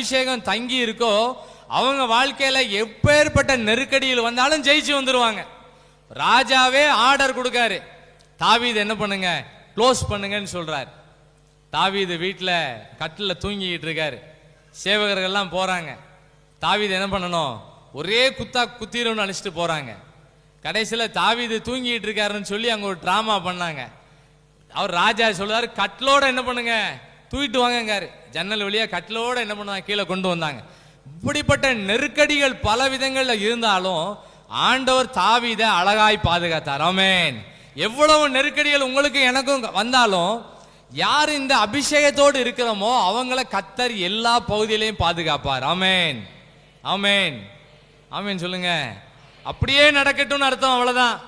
அபிஷேகம் தங்கி இருக்கோ அவங்க வாழ்க்கையில எப்பேற்பட்ட நெருக்கடியில் வந்தாலும் ஜெயிச்சு வந்துருவாங்க. ராஜாவே ஆர்டர் கொடுக்காரு, தாவீது என்ன பண்ணுங்க, க்ளோஸ் பண்ணுங்கன்னு சொல்றாரு. தாவீது வீட்டில் கட்டில் தூங்கிக்கிட்டு இருக்காரு. சேவகர்கள்லாம் போறாங்க. தாவீது என்ன பண்ணணும், ஒரே குத்திரன்னு அழைச்சிட்டு போறாங்க. கடைசியில் தாவீது தூங்கிட்டு இருக்காருன்னு சொல்லி அங்க ஒரு டிராமா பண்ணாங்க. அவர் ராஜா சொல்றாரு, கட்டிலோட என்ன பண்ணுங்க, தூக்கிட்டு வாங்கங்காரு. ஜன்னல் வழியா கட்டிலோட என்ன பண்ணுவாங்க, கீழே கொண்டு வந்தாங்க. இப்படிப்பட்ட நெருக்கடிகள் பல விதங்கள்ல இருந்தாலும் ஆண்டவர் தாவீதை அழகாய் பாதுகாத்தார். ஆமென். எவ்வளவு நெருக்கடிகள் உங்களுக்கு எனக்கும் வந்தாலும் யார் இந்த அபிஷேகத்தோடு இருக்கிறோமோ அவங்கள கர்த்தர் எல்லா பகுதியிலையும் பாதுகாப்பார். ஆமென், ஆமென், ஆமென் சொல்லுங்க. அப்படியே நடக்கட்டும்னு அர்த்தம். அவ்வளவுதான்.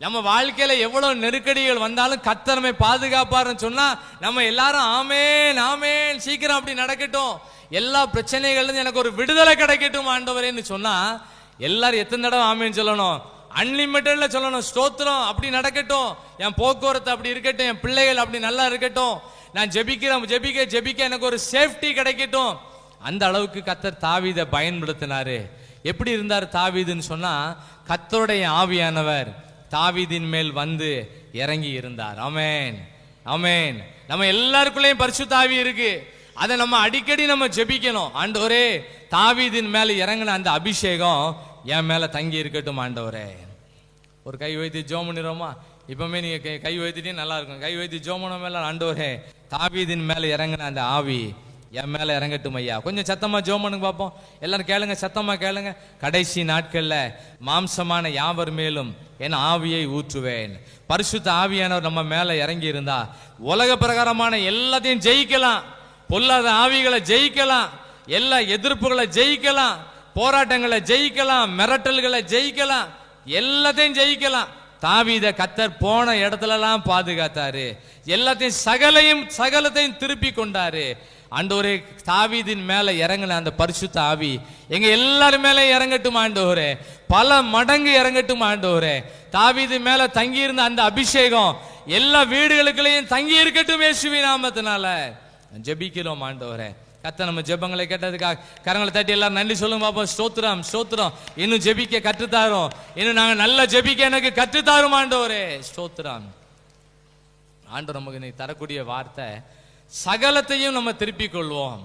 நம்ம வாழ்க்கையில எவ்வளவு நெருக்கடிகள் வந்தாலும் கர்த்தர் நம்மை பாதுகாப்பாருன்னு சொன்னா நம்ம எல்லாரும் ஆமென், ஆமென், சீக்கிரம் அப்படி நடக்கட்டும், எல்லா பிரச்சனைகள்ல எனக்கு ஒரு விடுதலை கிடைக்கட்டும் ஆண்டவரேன்னு சொன்னா எல்லாரும் எத்தனை தடவை ஆமென் சொல்லணும், அன்லிமிட்டட்ல சொல்லணும். ஸ்தோத்திரம், அப்படி நடக்கட்டும், என் போக்குவரத்து அப்படி இருக்கட்டும், என் பிள்ளைகள் அப்படி நல்லா இருக்கட்டும், நான் ஜெபிக்கிறேன், ஜெபிக்க ஜெபிக்க எனக்கு ஒரு சேஃப்டி கிடைக்கட்டும். அந்த அளவுக்கு கர்த்தர் தாவீதை பயன்படுத்தினாரு. எப்படி இருந்தார் தாவீதுன்னு சொன்னா, கர்த்தருடைய ஆவியானவர் தாவீதின் மேல் வந்து இறங்கி இருந்தார். ஆமென், ஆமென். நம்ம எல்லாருக்குள்ளேயும் பரிசுத்த ஆவி இருக்கு. அதை நம்ம அடிக்கடி நம்ம ஜெபிக்கணும். ஆண்டவரே, தாவீதின் மேல இறங்கின அந்த அபிஷேகம் என் மேல தங்கி இருக்கட்டும் ஆண்டவரே. ஒரு கை வைத்து ஜெபம் பண்ணிடுவோமா? இப்பவுமே நீங்க கை வைத்துட்டே நல்லா இருக்கும். கை வைத்து ஜெபம் பண்ண மேல, ஆண்டவரே தாவீதின் மேல இறங்கின அந்த ஆவி என் மேல இறங்கட்டும் ஐயா. கொஞ்சம் சத்தமா ஜெபம் பண்ணுங்க பார்ப்போம். எல்லாரும் கேளுங்க, சத்தமா கேளுங்க. கடைசி நாட்கள்ல மாம்சமான யாவர் மேலும் என் ஆவியை ஊற்றுவேன். பரிசுத்த ஆவியானவர் நம்ம மேல இறங்கி இருந்தா உலக பிரகாரமான எல்லாத்தையும் ஜெயிக்கலாம், பொல்லாத ஆவிகளை ஜெயிக்கலாம், எல்லா எதிர்ப்புகளை ஜெயிக்கலாம், போராட்டங்களை ஜெயிக்கலாம், மிரட்டல்களை ஜெயிக்கலாம், எல்லாத்தையும் ஜெயிக்கலாம். தாவீதை கர்த்தர் போன இடத்துல எல்லாம் பாதுகாத்தாரு. எல்லாத்தையும் சகலத்தையும் திருப்பி கொண்டாரு. ஆண்டவரே, தாவீதின் மேல இறங்கின அந்த பரிசுத்த ஆவி எங்க எல்லாரும் மேல இறங்கட்டும் ஆண்டவரே, பல மடங்கு இறங்கட்டும் ஆண்டவரே. தாவீது மேல தங்கி இருந்த அந்த அபிஷேகம் எல்லா வீடுகளுக்குள்ளேயும் தங்கி இருக்கட்டும் இயேசுவின் நாமத்தினால ஜெபிக்கிறோம் ஆண்டவரே. கர்த்தர் நம்ம ஜெபங்களை கேட்டதுக்காக கரங்களை தட்டி எல்லாரும் நன்றி சொல்லுங்க பாப்போம். ஸ்தோத்திரம், ஸ்தோத்திரம். இன்னும் ஜெபிக்க கற்றுத்தாரும், இன்னும் நாங்க நல்லா ஜெபிக்க எனக்கு கற்றுத்தாரும் ஆண்டவரே. ஸ்தோத்திரம். ஆண்டவர் நமக்கு நீ தரக்கூடிய வார்த்தை, சகலத்தையும் நம்ம திருப்பிக் கொள்வோம்.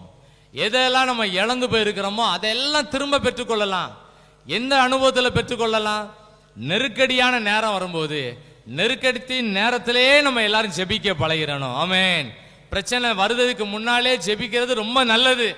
எதெல்லாம் நம்ம இழந்து போயிருக்கிறோமோ அதெல்லாம் திரும்ப பெற்றுக்கொள்ளலாம். எந்த அனுபவத்தில் பெற்றுக்கொள்ளலாம்? நெருக்கடியான நேரம் வரும்போது நெருக்கடித்தின் நேரத்திலே நம்ம எல்லாரும் ஜெபிக்க பழகிறணும். ஆமென். பிரச்சனை வருவதற்கு முன்னாலே ஜெபிக்கிறது ரொம்ப நல்லது.